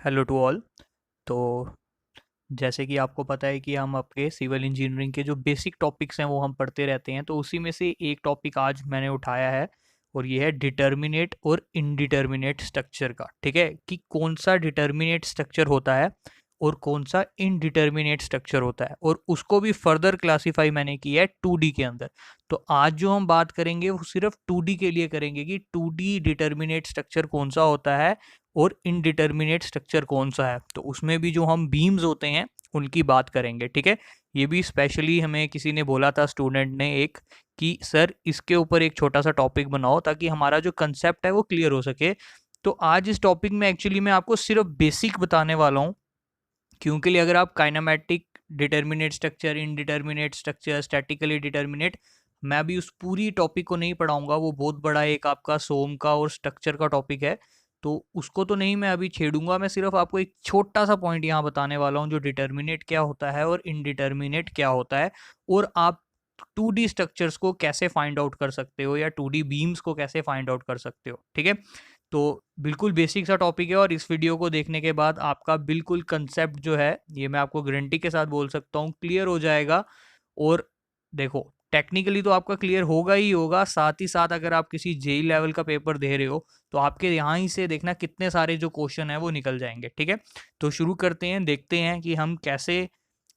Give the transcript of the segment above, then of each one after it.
Hello to all. तो जैसे कि आपको पता है कि हम आपके सिविल इंजीनियरिंग के जो बेसिक टॉपिक्स हैं वो हम पढ़ते रहते हैं, तो उसी में से एक टॉपिक आज मैंने उठाया है और ये है डिटर्मिनेट और इनडिटर्मिनेट स्ट्रक्चर का। ठीक है, कि कौन सा डिटर्मिनेट स्ट्रक्चर होता है और कौन सा इनडिटर्मिनेट स्ट्रक्चर होता है, और उसको भी फर्दर क्लासीफाई मैंने किया है 2D के अंदर। तो आज जो हम बात करेंगे वो सिर्फ 2D के लिए करेंगे कि 2D डिटर्मिनेट स्ट्रक्चर कौन सा होता है और इनडिटर्मिनेट स्ट्रक्चर कौन सा है। तो उसमें भी जो हम बीम्स होते हैं उनकी बात करेंगे। ठीक है, ये भी स्पेशली हमें किसी ने बोला था, स्टूडेंट ने एक, कि सर इसके ऊपर एक छोटा सा टॉपिक बनाओ ताकि हमारा जो कंसेप्ट है वो क्लियर हो सके। तो आज इस टॉपिक में एक्चुअली मैं आपको सिर्फ बेसिक बताने वाला हूँ, क्योंकि अगर आप kinematic determinate structure, indeterminate structure, statically determinate, मैं भी उस पूरी टॉपिक को नहीं पढ़ाऊंगा, वो बहुत बड़ा एक आपका सोम का और स्ट्रक्चर का टॉपिक है, तो उसको तो नहीं मैं अभी छेड़ूंगा। मैं सिर्फ आपको एक छोटा सा पॉइंट यहाँ बताने वाला हूँ, जो डिटर्मिनेट क्या होता है और इनडिटर्मिनेट क्या होता है, और आप 2D स्ट्रक्चर्स को कैसे फाइंड आउट कर सकते हो या 2D बीम्स को कैसे फाइंड आउट कर सकते हो। ठीक है, तो बिल्कुल बेसिक सा टॉपिक है, और इस वीडियो को देखने के बाद आपका बिल्कुल कंसेप्ट जो है, ये मैं आपको गारंटी के साथ बोल सकता हूँ, क्लियर हो जाएगा। और देखो, टेक्निकली तो आपका क्लियर होगा ही होगा, साथ ही साथ अगर आप किसी जेई लेवल का पेपर दे रहे हो तो आपके यहाँ ही से देखना कितने सारे जो क्वेश्चन है वो निकल जाएंगे। ठीक है, तो शुरू करते हैं, देखते हैं कि हम कैसे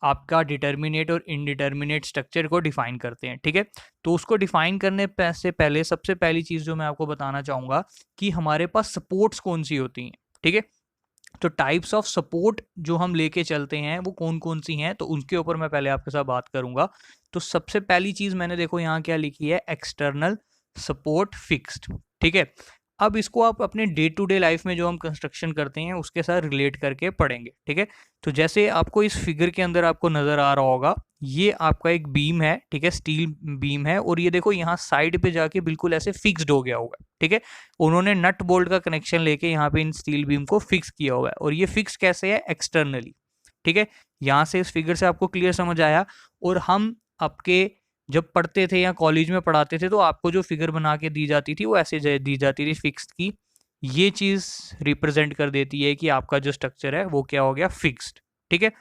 आपका डिटर्मिनेट और इनडिटर्मिनेट स्ट्रक्चर को डिफाइन करते हैं। ठीक है, तो उसको डिफाइन करने से पहले सबसे पहली चीज़ जो मैं आपको बताना चाहूँगा कि हमारे पास सपोर्ट्स कौन सी होती हैं। ठीक है, तो टाइप्स ऑफ सपोर्ट जो हम लेके चलते हैं वो कौन कौन सी हैं, तो उनके ऊपर मैं पहले आपके साथ बात करूंगा। तो सबसे पहली चीज़ मैंने देखो यहाँ क्या लिखी है, एक्सटर्नल सपोर्ट फिक्स्ड। ठीक है, अब इसको आप अपने डे टू डे लाइफ में जो हम कंस्ट्रक्शन करते हैं उसके साथ रिलेट करके पढ़ेंगे। ठीक है, तो जैसे आपको इस फिगर के अंदर आपको नज़र आ रहा होगा, ये आपका एक बीम है। ठीक है, स्टील बीम है, और ये देखो यहाँ साइड पे जाके बिल्कुल ऐसे फिक्स्ड हो गया होगा। ठीक है, उन्होंने नट बोल्ट का कनेक्शन लेके यहाँ पे इन स्टील बीम को फिक्स किया हुआ है, और ये फिक्स कैसे है, एक्सटर्नली। ठीक है, यहाँ से इस फिगर से आपको क्लियर समझ आया। और हम आपके जब पढ़ते थे या कॉलेज में पढ़ाते थे तो आपको जो फिगर बना के दी जाती थी वो ऐसे दी जाती थी, फिक्स की। ये चीज़ रिप्रेजेंट कर देती है कि आपका जो स्ट्रक्चर है वो क्या हो गया, फिक्स्ड। ठीक है,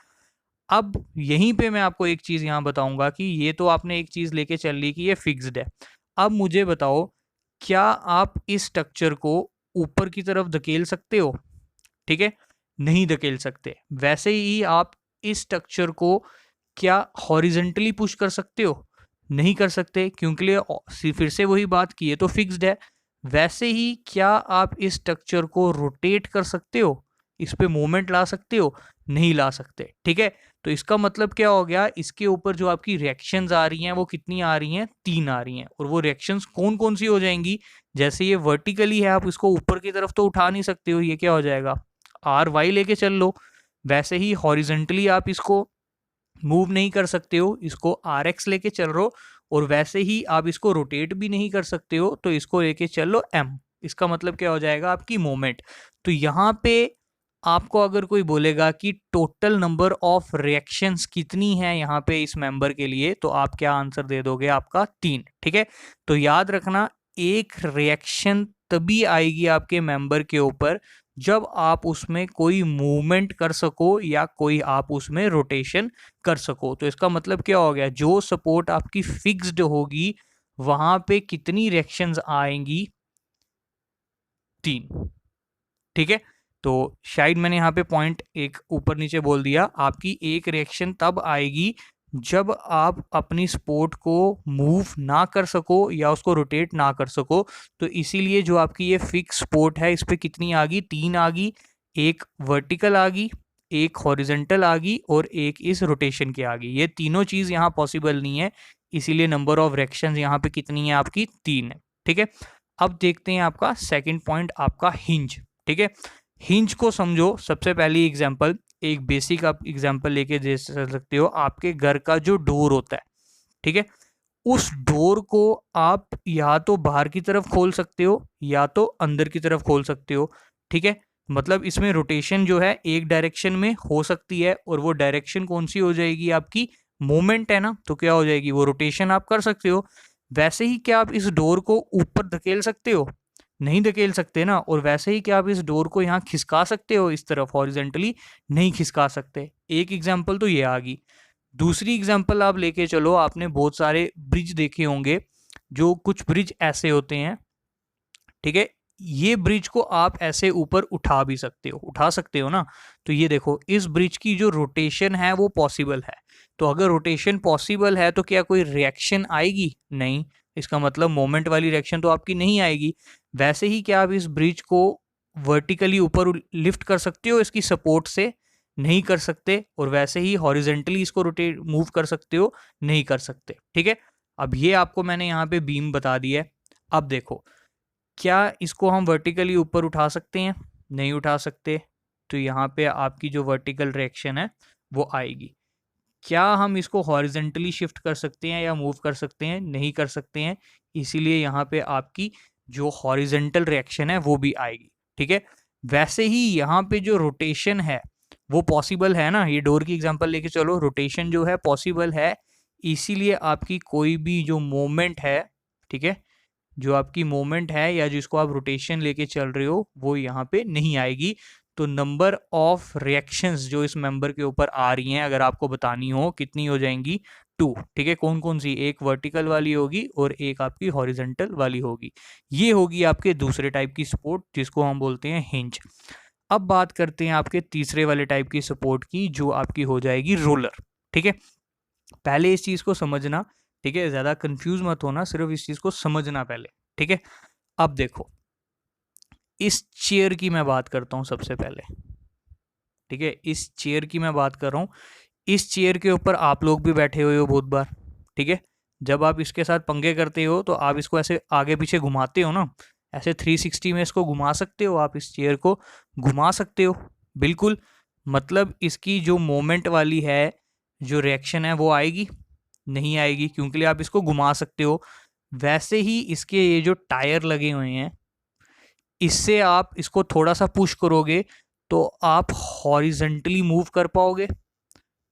अब यहीं पे मैं आपको एक चीज़ यहाँ बताऊंगा कि ये तो आपने एक चीज़ लेके चल ली कि ये फिक्स्ड है। अब मुझे बताओ, क्या आप इस स्ट्रक्चर को ऊपर की तरफ धकेल सकते हो? ठीक है, नहीं धकेल सकते। वैसे ही आप इस स्ट्रक्चर को क्या हॉरिजेंटली पुश कर सकते हो? नहीं कर सकते, क्योंकि फिर से वही बात की है, तो फिक्स्ड है। वैसे ही क्या आप इस स्ट्रक्चर को रोटेट कर सकते हो, इस पे मूवमेंट ला सकते हो? नहीं ला सकते। ठीक है, तो इसका मतलब क्या हो गया, इसके ऊपर जो आपकी रिएक्शंस आ रही हैं वो कितनी आ रही हैं, 3 आ रही हैं। और वो रिएक्शंस कौन कौन सी हो जाएंगी, जैसे ये वर्टिकली है, आप इसको ऊपर की तरफ तो उठा नहीं सकते हो, ये क्या हो जाएगा, आर वाई लेके चल लो। वैसे ही हॉरिजेंटली आप इसको मूव नहीं कर सकते हो, इसको आर एक्स लेके चल रहे हो। और वैसे ही आप इसको रोटेट भी नहीं कर सकते हो, तो इसको लेके चल लो एम। इसका मतलब क्या हो जाएगा, आपकी मोमेंट। तो यहाँ पे आपको अगर कोई बोलेगा कि टोटल नंबर ऑफ रिएक्शंस कितनी है यहाँ पे इस मेंबर के लिए, तो आप क्या आंसर दे दोगे, आपका 3। ठीक है, तो याद रखना, एक रिएक्शन तभी आएगी आपके मेंबर के ऊपर जब आप उसमें कोई मूवमेंट कर सको या कोई आप उसमें रोटेशन कर सको। तो इसका मतलब क्या हो गया, जो सपोर्ट आपकी फिक्स्ड होगी वहां पे कितनी रिएक्शंस आएंगी, 3। ठीक है, तो शायद मैंने यहाँ पे पॉइंट एक ऊपर नीचे बोल दिया, आपकी एक रिएक्शन तब आएगी जब आप अपनी स्पोर्ट को मूव ना कर सको या उसको रोटेट ना कर सको। तो इसीलिए जो आपकी ये फिक्स स्पोर्ट है, इस पर कितनी आ गई, 3 आ गई। एक वर्टिकल आ गई, एक हॉरिजेंटल आ गई, और एक इस रोटेशन की आ गई। ये तीनों चीज़ यहाँ पॉसिबल नहीं है, इसीलिए नंबर ऑफ रिएक्शंस यहाँ पे कितनी है, आपकी 3 है। ठीक है, अब देखते हैं आपका सेकेंड पॉइंट, आपका हिंज। ठीक है, हिंज को समझो। सबसे पहली एग्जांपल, एक बेसिक आप एग्जांपल लेके दे सकते हो, आपके घर का जो डोर होता है। ठीक है, उस डोर को आप या तो बाहर की तरफ खोल सकते हो या तो अंदर की तरफ खोल सकते हो। ठीक है, मतलब इसमें रोटेशन जो है एक डायरेक्शन में हो सकती है, और वो डायरेक्शन कौन सी हो जाएगी, आपकी मूवमेंट है ना, तो क्या हो जाएगी, वो रोटेशन आप कर सकते हो। वैसे ही क्या आप इस डोर को ऊपर धकेल सकते हो? नहीं धकेल सकते ना। और वैसे ही क्या आप इस डोर को यहाँ खिसका सकते हो इस तरफ हॉरिजेंटली? नहीं खिसका सकते। एक एग्जाम्पल तो ये आ गई। दूसरी एग्जाम्पल आप लेके चलो, आपने बहुत सारे ब्रिज देखे होंगे, जो कुछ ब्रिज ऐसे होते हैं, ठीक है, ये ब्रिज को आप ऐसे ऊपर उठा भी सकते हो, उठा सकते हो ना। तो ये देखो, इस ब्रिज की जो रोटेशन है वो पॉसिबल है। तो अगर रोटेशन पॉसिबल है तो क्या कोई रिएक्शन आएगी? नहीं। इसका मतलब मोमेंट वाली रिएक्शन तो आपकी नहीं आएगी। वैसे ही क्या आप इस ब्रिज को वर्टिकली ऊपर लिफ्ट कर सकते हो इसकी सपोर्ट से? नहीं कर सकते। और वैसे ही हॉरिजेंटली इसको रोटेट मूव कर सकते हो? नहीं कर सकते। ठीक है, अब ये आपको मैंने यहाँ पे बीम बता दिया है। अब देखो, क्या इसको हम वर्टिकली ऊपर उठा सकते हैं? नहीं उठा सकते। तो यहाँ पे आपकी जो वर्टिकल रिएक्शन है वो आएगी। क्या हम इसको हॉरिजेंटली शिफ्ट कर सकते हैं या मूव कर सकते हैं? नहीं कर सकते हैं। इसीलिए यहाँ पे आपकी जो हॉरिजेंटल रिएक्शन है वो भी आएगी। ठीक है, वैसे ही यहाँ पे जो रोटेशन है वो पॉसिबल है ना। ये डोर की एग्जांपल लेके चलो, रोटेशन जो है पॉसिबल है। इसीलिए आपकी कोई भी जो मोमेंट है, ठीक है, जो आपकी मोमेंट है या जिसको आप रोटेशन लेके चल रहे हो, वो यहाँ पे नहीं आएगी। तो नंबर ऑफ रिएक्शंस जो इस मेंबर के ऊपर आ रही हैं, अगर आपको बतानी हो, कितनी हो जाएंगी? 2। ठीक है, कौन कौन सी? एक वर्टिकल वाली होगी और एक आपकी हॉरिजेंटल वाली होगी। ये होगी आपके दूसरे टाइप की सपोर्ट, जिसको हम बोलते हैं हिंज। अब बात करते हैं आपके तीसरे वाले टाइप की सपोर्ट की, जो आपकी हो जाएगी रोलर। ठीक है, पहले इस चीज को समझना, ठीक है, ज्यादा कंफ्यूज मत होना, सिर्फ इस चीज को समझना पहले। ठीक है, अब देखो, इस चेयर की मैं बात करता हूं सबसे पहले। ठीक है, इस चेयर की मैं बात कर रहा हूं। इस चेयर के ऊपर आप लोग भी बैठे हुए हो बहुत बार। ठीक है, जब आप इसके साथ पंगे करते हो तो आप इसको ऐसे आगे पीछे घुमाते हो ना, ऐसे 360 में इसको घुमा सकते हो, आप इस चेयर को घुमा सकते हो। बिल्कुल, मतलब इसकी जो मोमेंट वाली है, जो रिएक्शन है, वो आएगी? नहीं आएगी, क्योंकि आप इसको घुमा सकते हो। वैसे ही इसके ये जो टायर लगे हुए हैं, इससे आप इसको थोड़ा सा पुश करोगे तो आप हॉरिजेंटली मूव कर पाओगे।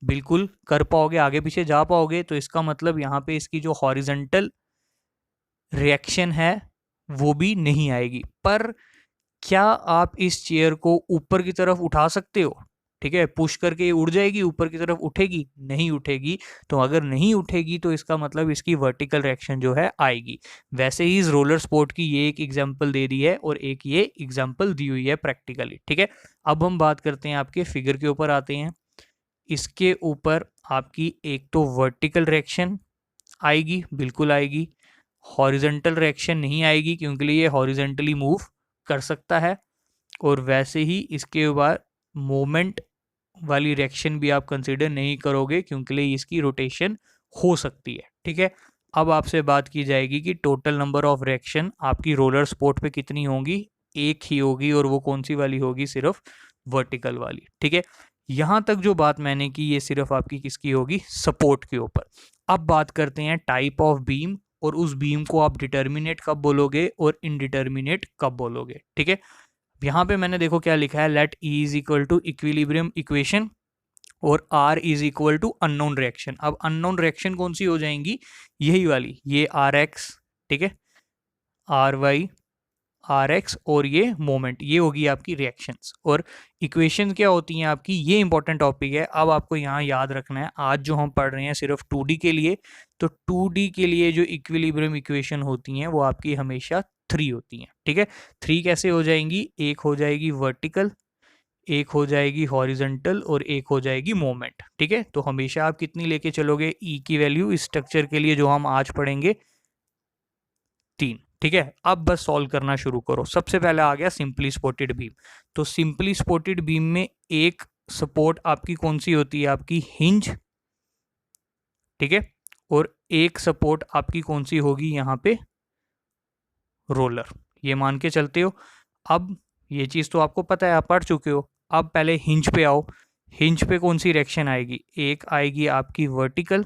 बिल्कुल कर पाओगे, आगे पीछे जा पाओगे। तो इसका मतलब यहाँ पे इसकी जो हॉरिजेंटल रिएक्शन है वो भी नहीं आएगी। पर क्या आप इस चेयर को ऊपर की तरफ उठा सकते हो? ठीक है, पुश करके ये उड़ जाएगी, ऊपर की तरफ उठेगी? नहीं उठेगी। तो अगर नहीं उठेगी तो इसका मतलब इसकी वर्टिकल रिएक्शन जो है आएगी। वैसे ही इस रोलर स्पोर्ट की ये एक एग्जांपल दे दी है और एक ये एग्जांपल दी हुई है प्रैक्टिकली। ठीक है, अब हम बात करते हैं आपके फिगर के ऊपर आते हैं। इसके ऊपर आपकी एक तो वर्टिकल रिएक्शन आएगी, बिल्कुल आएगी। हॉरिजेंटल रिएक्शन नहीं आएगी, क्योंकि ये हॉरिजेंटली मूव कर सकता है। और वैसे ही इसके बाद मोमेंट वाली रिएक्शन भी आप कंसिडर नहीं करोगे, क्योंकि इसकी रोटेशन हो सकती है। ठीक है, अब आपसे बात की जाएगी कि टोटल नंबर ऑफ रिएक्शन आपकी रोलर स्पोर्ट पे कितनी होंगी? एक ही होगी, और वो कौन सी वाली होगी? सिर्फ वर्टिकल वाली। ठीक है, यहां तक जो बात मैंने की ये सिर्फ आपकी किसकी होगी? सपोर्ट के ऊपर। अब बात करते हैं टाइप ऑफ बीम, और उस बीम को आप डिटर्मिनेट कब बोलोगे और इनडिटर्मिनेट कब बोलोगे। ठीक है, यहाँ पे मैंने देखो क्या लिखा है, let E is equal to equilibrium equation और R is equal to unknown reaction. अब अननोन रिएक्शन कौन सी हो जाएंगी? यही वाली, ये आर एक्स, ठीक है, आर वाई, आर एक्स, और ये मोमेंट, ये होगी आपकी रिएक्शंस। और इक्वेशंस क्या होती हैं आपकी? ये इंपॉर्टेंट टॉपिक है। अब आपको यहाँ याद रखना है, आज जो हम पढ़ रहे हैं सिर्फ 2D के लिए, तो 2D के लिए जो इक्विलिब्रियम इक्वेशन होती हैं वो आपकी हमेशा 3 होती हैं। ठीक है, 3 कैसे हो जाएंगी? एक हो जाएगी वर्टिकल, एक हो जाएगी हॉरिजेंटल, और एक हो जाएगी मोमेंट। ठीक है, तो हमेशा आप कितनी लेके चलोगे ई की वैल्यू इस स्ट्रक्चर के लिए जो हम आज पढ़ेंगे? 3। ठीक है, अब बस सॉल्व करना शुरू करो। सबसे पहले आ गया सिंपली स्पोर्टेड बीम। तो सिंपली स्पोर्टेड बीम में एक सपोर्ट आपकी कौन सी होती है? आपकी हिंज। ठीक है, और एक सपोर्ट आपकी कौन सी होगी यहाँ पे? रोलर। ये मान के चलते हो। अब ये चीज तो आपको पता है, आप पढ़ चुके हो। अब पहले हिंज पे आओ। हिंज पे कौन सी रिएक्शन आएगी? एक आएगी आपकी वर्टिकल,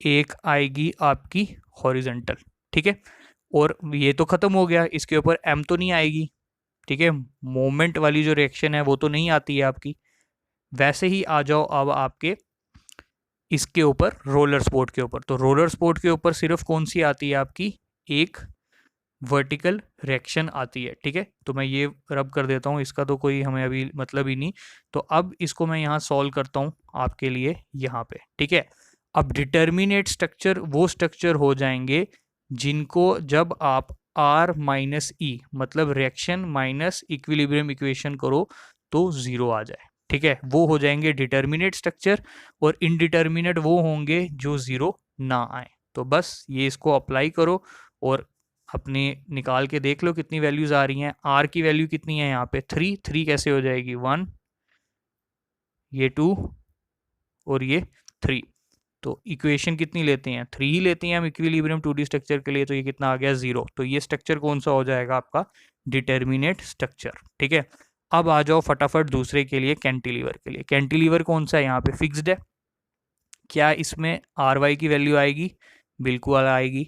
एक आएगी आपकी हॉरिजेंटल। ठीक है, और ये तो खत्म हो गया, इसके ऊपर एम तो नहीं आएगी। ठीक है, मोमेंट वाली जो रिएक्शन है वो तो नहीं आती है आपकी। वैसे ही आ जाओ अब आपके इसके ऊपर, रोलर स्पोर्ट के ऊपर। तो रोलर स्पोर्ट के ऊपर सिर्फ कौन सी आती है आपकी? एक वर्टिकल रिएक्शन आती है। ठीक है, तो मैं ये रब कर देता हूँ, इसका तो कोई हमें अभी मतलब ही नहीं। तो अब इसको मैं यहाँ सॉल्व करता हूँ आपके लिए यहाँ पे। ठीक है, अब डिटर्मिनेट स्ट्रक्चर वो स्ट्रक्चर हो जाएंगे जिनको जब आप आर माइनस ई मतलब रिएक्शन माइनस इक्विलिब्रियम इक्वेशन करो तो ज़ीरो आ जाए। ठीक है, वो हो जाएंगे डिटर्मिनेट स्ट्रक्चर, और इनडिटर्मिनेट वो होंगे जो ज़ीरो ना आए। तो बस ये इसको अप्लाई करो और अपने निकाल के देख लो कितनी वैल्यूज आ रही हैं। आर की वैल्यू कितनी है यहाँ पे 3, 3 कैसे हो जाएगी 1, ये 2 और ये 3। तो इक्वेशन कितनी लेते हैं 3 ही लेते हैं हम इक्विलिब्रियम 2D स्ट्रक्चर के लिए, तो ये कितना आ गया 0। तो ये स्ट्रक्चर कौन सा हो जाएगा आपका डिटर्मिनेट स्ट्रक्चर। ठीक है, अब आ जाओ फटाफट दूसरे के लिए, कैंटिलीवर के लिए। कैंटिलीवर कौन सा है यहाँ पे फिक्स्ड है, क्या इसमें आर वाई की वैल्यू आएगी, बिल्कुल आएगी।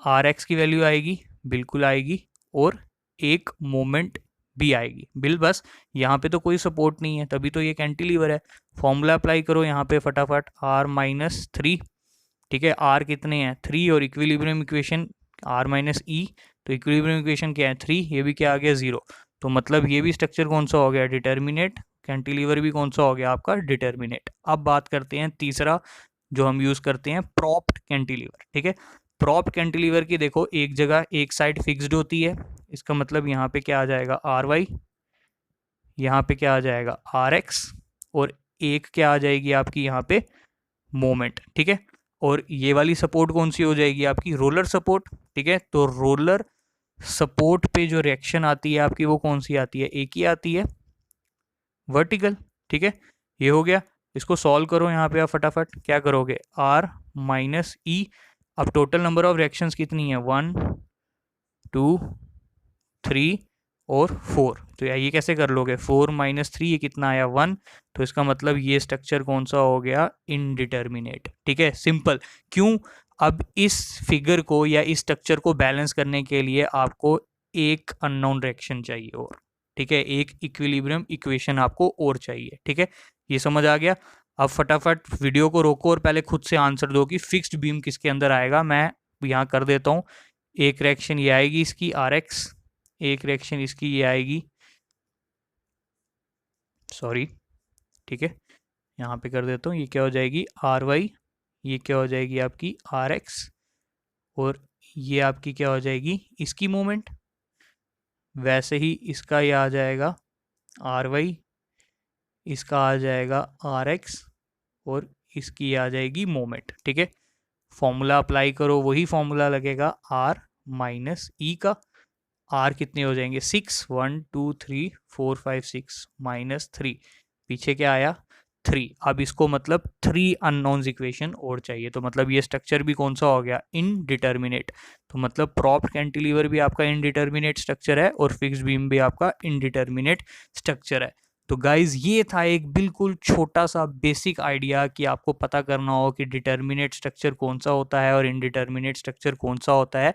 आर एक्स की वैल्यू आएगी, बिल्कुल आएगी। और एक मोमेंट भी आएगी बिल। बस यहाँ पे तो कोई सपोर्ट नहीं है, तभी तो ये कैंटिलीवर है। फॉर्मूला अप्लाई करो यहाँ पे फटाफट, आर माइनस 3। ठीक है, आर कितने हैं 3, और इक्विलिब्रियम इक्वेशन आर माइनस ई, तो इक्विलिब्रियम इक्वेशन क्या है 3, ये भी क्या आ गया 0। तो मतलब ये भी स्ट्रक्चर कौन सा हो गया डिटर्मिनेट, कैंटिलीवर भी कौन सा हो गया आपका डिटर्मिनेट। अब बात करते हैं तीसरा जो हम यूज़ करते हैं, प्रॉप्ड कैंटिलीवर। ठीक है, प्रॉप्ड कैंटिलीवर की देखो एक जगह एक साइड फिक्स्ड होती है, इसका मतलब यहाँ पे क्या आ जाएगा आर वाई, यहाँ पे क्या आ जाएगा आर एक्स, और एक क्या आ जाएगी आपकी यहाँ पे मोमेंट। ठीक है, और ये वाली सपोर्ट कौन सी हो जाएगी आपकी रोलर सपोर्ट। ठीक है, तो रोलर सपोर्ट पे जो रिएक्शन आती है आपकी वो कौन सी आती है, एक ही आती है, वर्टिकल। ठीक है, ये हो गया। इसको सॉल्व करो यहाँ पे आप फटाफट, क्या करोगे आर माइनस ई। अब टोटल नंबर ऑफ रिएक्शंस कितनी है 1 2 3 और 4। तो ये कैसे कर लोगे 4 माइनस 3, ये कितना आया 1। तो इसका मतलब ये स्ट्रक्चर कौन सा हो गया इनडिटर्मिनेट। ठीक है, सिंपल। क्यों, अब इस फिगर को या इस स्ट्रक्चर को बैलेंस करने के लिए आपको एक अननोन रिएक्शन चाहिए और, ठीक है, एक इक्विलिब्रियम इक्वेशन आपको और चाहिए। ठीक है, ये समझ आ गया। अब फटाफट वीडियो को रोको और पहले खुद से आंसर दो कि फिक्स्ड बीम किसके अंदर आएगा। मैं यहाँ कर देता हूँ, एक रिएक्शन ये आएगी इसकी आर एक्स, एक रिएक्शन इसकी ये आएगी, सॉरी। ठीक है, यहाँ पे कर देता हूँ, ये क्या हो जाएगी आर वाई, ये क्या हो जाएगी आपकी आर एक्स, और ये आपकी क्या हो जाएगी इसकी मोमेंट। वैसे ही इसका ये आ जाएगा आर वाई, इसका आ जाएगा आर एक्स, और इसकी आ जाएगी मोमेंट। ठीक है, फॉर्मूला अप्लाई करो, वही फॉर्मूला लगेगा आर माइनस ई का। आर कितने हो जाएंगे 6, 1 2 3 4 5 6 माइनस 3, पीछे क्या आया 3। अब इसको मतलब 3 अननोन्स इक्वेशन और चाहिए, तो मतलब ये स्ट्रक्चर भी कौन सा हो गया इनडिटर्मिनेट। तो मतलब प्रॉप्ड कैंटिलीवर भी आपका इनडिटर्मिनेट स्ट्रक्चर है और फिक्स्ड बीम भी आपका इनडिटर्मिनेट स्ट्रक्चर है। तो गाइज ये था एक बिल्कुल छोटा सा बेसिक आइडिया कि आपको पता करना हो कि डिटर्मिनेट स्ट्रक्चर कौन सा होता है और इनडिटर्मिनेट स्ट्रक्चर कौन सा होता है।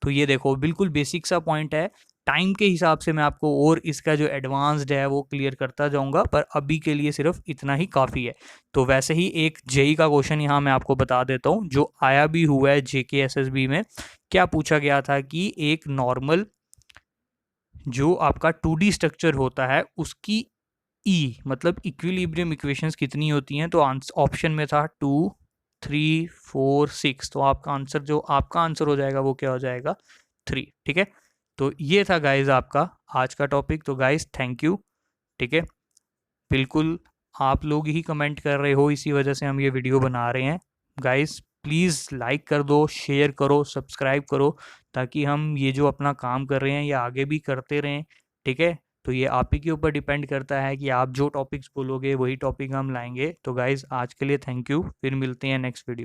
तो ये देखो बिल्कुल बेसिक सा पॉइंट है। टाइम के हिसाब से मैं आपको और इसका जो एडवांस्ड है वो क्लियर करता जाऊंगा, पर अभी के लिए सिर्फ इतना ही काफ़ी है। तो वैसे ही एक जेई का क्वेश्चन यहाँ मैं आपको बता देता हूँ जो आया भी हुआ है JKSSB में। क्या पूछा गया था कि एक नॉर्मल जो आपका 2D स्ट्रक्चर होता है उसकी ई मतलब इक्विलिब्रियम इक्वेशंस कितनी होती हैं। तो ऑप्शन में था 2 3 4 6, तो आपका आंसर जो आपका आंसर हो जाएगा वो क्या हो जाएगा 3। ठीक है, तो ये था गाइज आपका आज का टॉपिक। तो गाइज थैंक यू। ठीक है, बिल्कुल आप लोग ही कमेंट कर रहे हो, इसी वजह से हम ये वीडियो बना रहे हैं। गाइज प्लीज़ लाइक कर दो, शेयर करो, सब्सक्राइब करो, ताकि हम ये जो अपना काम कर रहे हैं ये आगे भी करते रहें। ठीक है, तो ये आप ही के ऊपर डिपेंड करता है कि आप जो टॉपिक्स बोलोगे वही टॉपिक हम लाएंगे। तो गाइज आज के लिए थैंक यू, फिर मिलते हैं नेक्स्ट वीडियो।